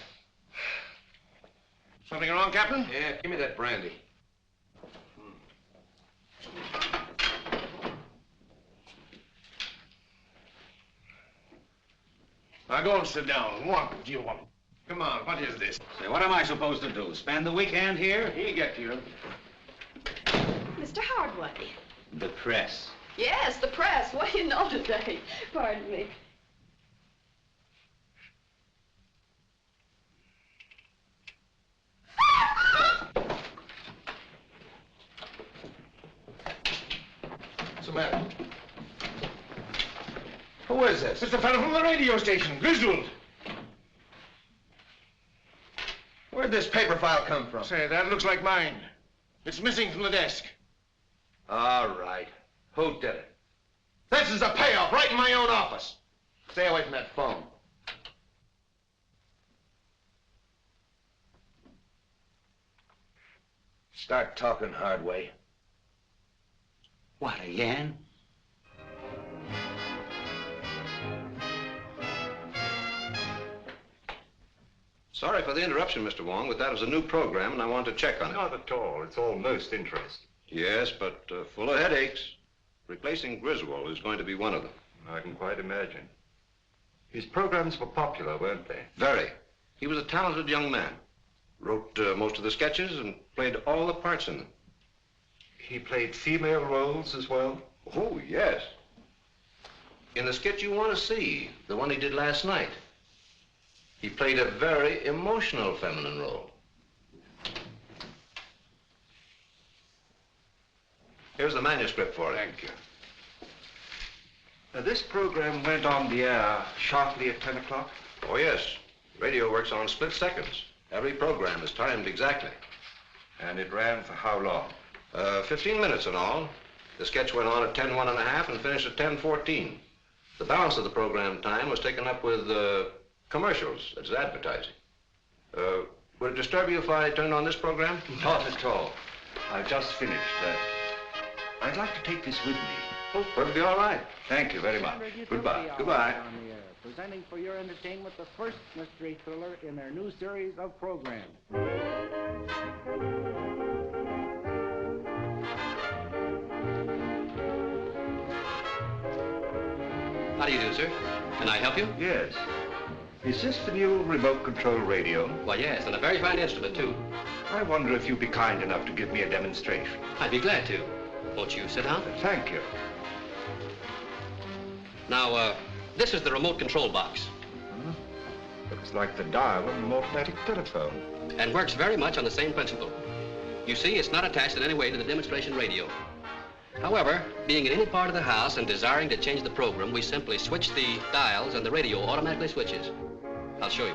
Something wrong, Captain? Yeah, give me that brandy. Now go and sit down. What do you want? Come on, what is this? Say, what am I supposed to do? Spend the weekend here? He'll get to you. Mr. Hardway. The press. Yes, the press. What do you know today? Pardon me. What's the matter? Who is this? It's the fellow from the radio station, Griswold. Where'd this paper file come from? Say, that looks like mine. It's missing from the desk. All right. Who did it? This is a payoff right in my own office. Stay away from that phone. Start talking, Hardway. What, again? Sorry for the interruption, Mr. Wong, but that was a new program, and I want to check on it. Not at all. It's all most interesting. Yes, but full of headaches. Replacing Griswold is going to be one of them. I can quite imagine. His programs were popular, weren't they? Very. He was a talented young man. Wrote most of the sketches and played all the parts in them. He played female roles as well? Oh, yes. In the sketch you want to see, the one he did last night, he played a very emotional feminine role. Here's the manuscript for it. Thank you. This program went on the air sharply at 10 o'clock? Oh, yes. Radio works on split seconds. Every program is timed exactly. And it ran for how long? 15 minutes in all. The sketch went on at 10:01 and finished at 10:14. The balance of the program time was taken up with commercials, that's advertising. Would it disturb you if I turned on this program? Not at all. I've just finished. I'd like to take this with me. Oh, perfectly all right. Thank you very much. Goodbye. Goodbye. Presenting for your entertainment the first mystery thriller in their new series of programs. How do you do, sir? Can I help you? Yes. Is this the new remote control radio? Why, yes, and a very fine instrument, too. I wonder if you'd be kind enough to give me a demonstration. I'd be glad to. Won't you sit down? Thank you. Now, This is the remote control box. Looks like the dial of an automatic telephone. And works very much on the same principle. You see, it's not attached in any way to the demonstration radio. However, being in any part of the house and desiring to change the program, we simply switch the dials and the radio automatically switches. I'll show you.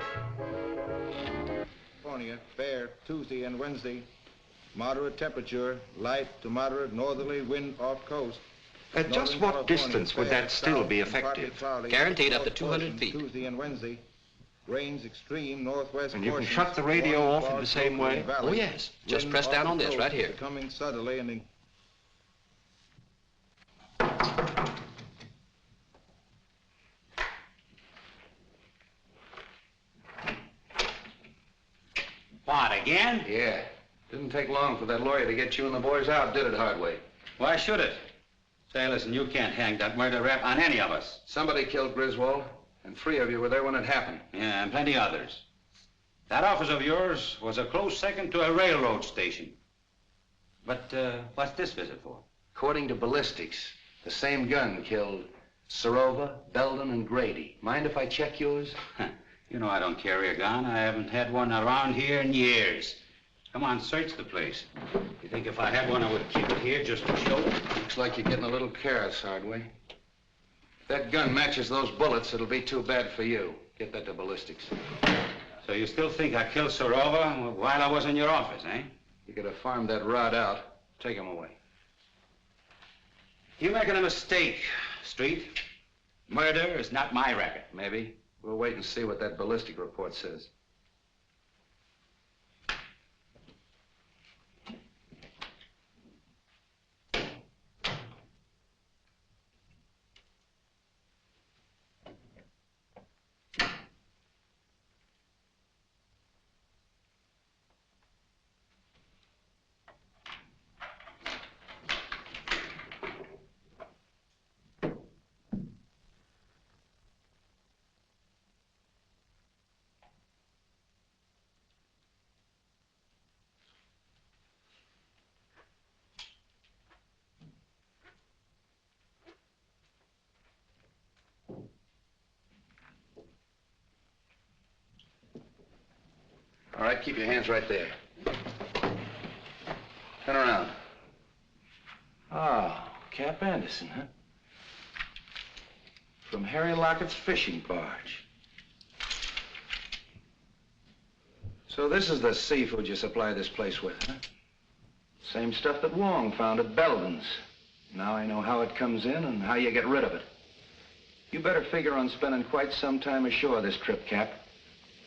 California, fair, Tuesday and Wednesday. Moderate temperature, light to moderate northerly wind off coast. At just what distance would that still be effective? Guaranteed up to 200 feet. Tuesday and Wednesday. Rains extreme northwest. And you can shut the radio off in the same way? Oh, yes. Just press down on this right here. Coming suddenly and What, again? Yeah. Didn't take long for that lawyer to get you and the boys out, did it, Hardway? Why should it? Say, listen, you can't hang that murder rap on any of us. Somebody killed Griswold, and 3 of you were there when it happened. Yeah, and plenty others. That office of yours was a close second to a railroad station. But what's this visit for? According to ballistics, the same gun killed Serova, Belden, and Grady. Mind if I check yours? You know I don't carry a gun. I haven't had one around here in years. Come on, search the place. You think if I had one, I would keep it here just to show? Looks like you're getting a little careless, Hardway. If that gun matches those bullets, it'll be too bad for you. Get that to ballistics. So you still think I killed Serova while I was in your office, eh? You could have farmed that rod out. Take him away. You're making a mistake, Street. Murder is not my racket. Maybe. We'll wait and see what that ballistic report says. All right, keep your hands right there. Turn around. Oh, Cap Anderson, huh? From Harry Lockett's fishing barge. So this is the seafood you supply this place with, huh? Same stuff that Wong found at Belden's. Now I know how it comes in and how you get rid of it. You better figure on spending quite some time ashore this trip, Cap.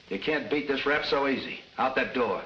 You can't beat this rap so easy. Out that door.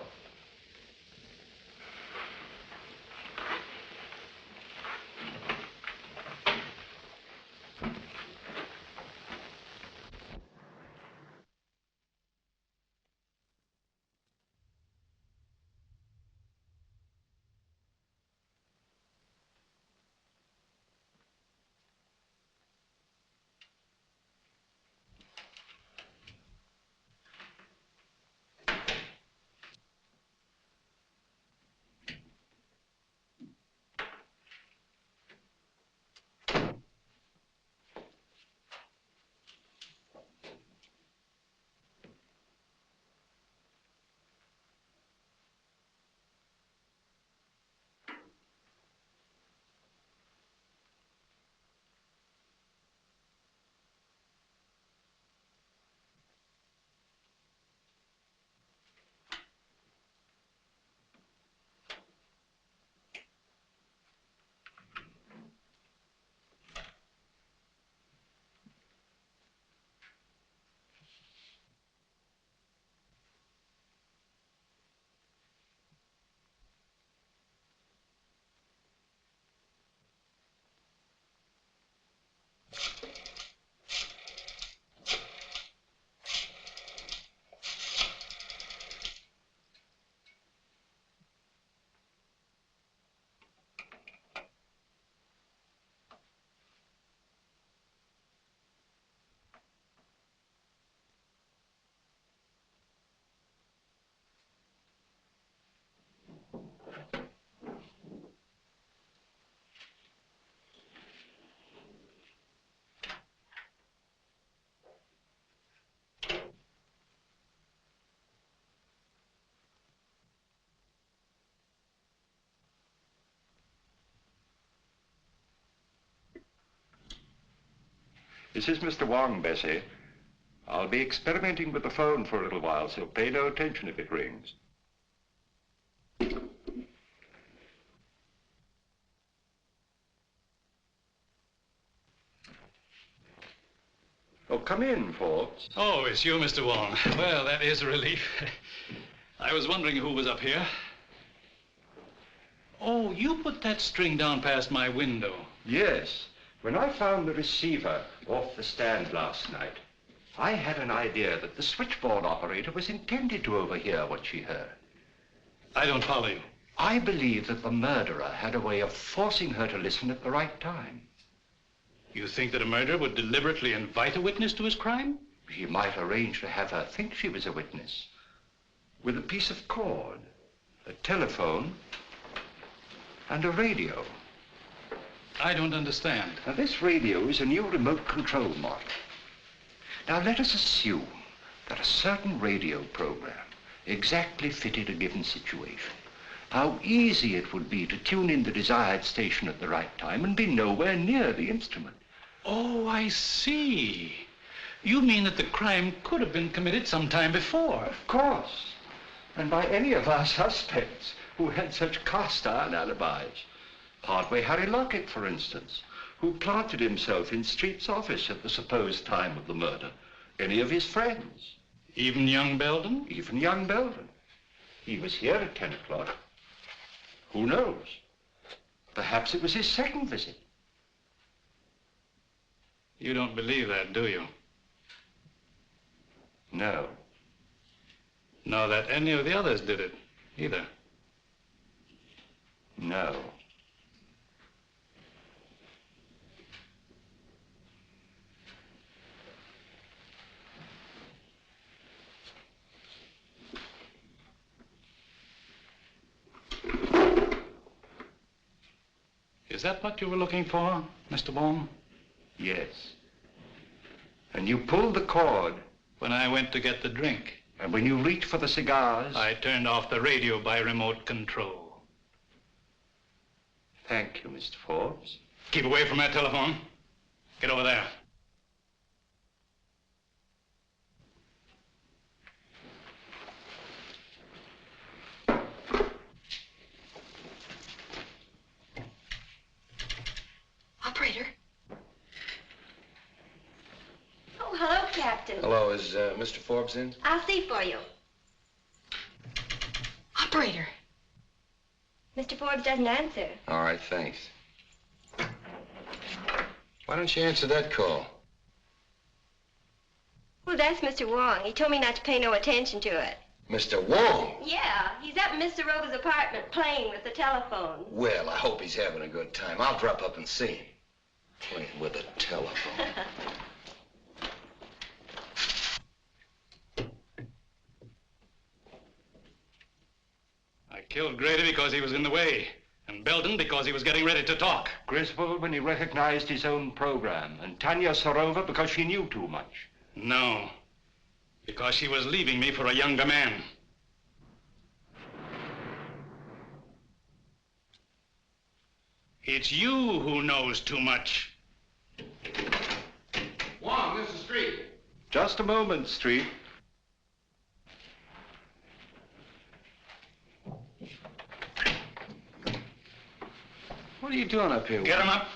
This is Mr. Wong, Bessie. I'll be experimenting with the phone for a little while, so pay no attention if it rings. Oh, come in, Forbes. Oh, it's you, Mr. Wong. Well, that is a relief. I was wondering who was up here. Oh, you put that string down past my window. Yes. When I found the receiver off the stand last night, I had an idea that the switchboard operator was intended to overhear what she heard. I don't follow you. I believe that the murderer had a way of forcing her to listen at the right time. You think that a murderer would deliberately invite a witness to his crime? He might arrange to have her think she was a witness. With a piece of cord, a telephone, and a radio. I don't understand. Now, this radio is a new remote control model. Now, let us assume that a certain radio program exactly fitted a given situation. How easy it would be to tune in the desired station at the right time and be nowhere near the instrument. Oh, I see. You mean that the crime could have been committed some time before? Of course. And by any of our suspects who had such cast-iron alibis. Hardway Harry Lockett, for instance, who planted himself in Street's office at the supposed time of the murder. Any of his friends. Even young Belden? Even young Belden. He was here at 10 o'clock. Who knows? Perhaps it was his second visit. You don't believe that, do you? No. Nor that any of the others did it, either? No. Is that what you were looking for, Mr. Wong? Yes. And you pulled the cord. When I went to get the drink. And when you reached for the cigars. I turned off the radio by remote control. Thank you, Mr. Forbes. Keep away from that telephone. Get over there. Operator. Oh, hello, Captain. Hello, is Mr. Forbes in? I'll see for you. Operator. Mr. Forbes doesn't answer. All right, thanks. Why don't you answer that call? Well, that's Mr. Wong. He told me not to pay no attention to it. Mr. Wong? Yeah, he's up in Mr. Rover's apartment playing with the telephone. Well, I hope he's having a good time. I'll drop up and see him. Playing with a telephone. I killed Grady because he was in the way, and Belden because he was getting ready to talk. Griswold when he recognized his own program, and Tanya Sarova because she knew too much. No, because she was leaving me for a younger man. It's you who knows too much. Wong, this is Street. Just a moment, Street. What are you doing up here? Get him up.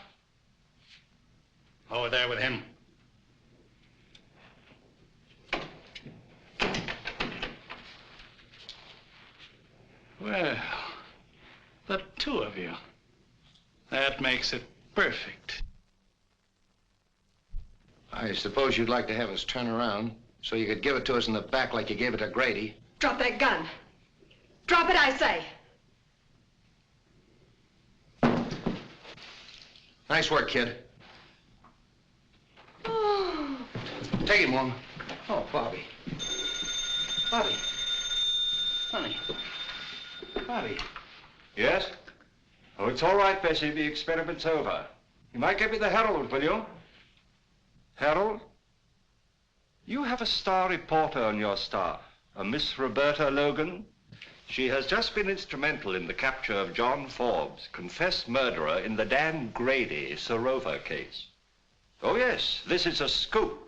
Over there with him. Well, the two of you. That makes it perfect. I suppose you'd like to have us turn around so you could give it to us in the back like you gave it to Grady. Drop that gun. Drop it, I say. Nice work, kid. Oh. Take him, Wong. Oh, Bobbie. Bobbie. Honey. Bobbie. Yes? Oh, it's all right, Bessie. The experiment's over. You might give me the Herald, will you? Herald? You have a star reporter on your staff, a Miss Roberta Logan. She has just been instrumental in the capture of John Forbes, confessed murderer in the Dan Grady Sarova case. Oh, yes, this is a scoop.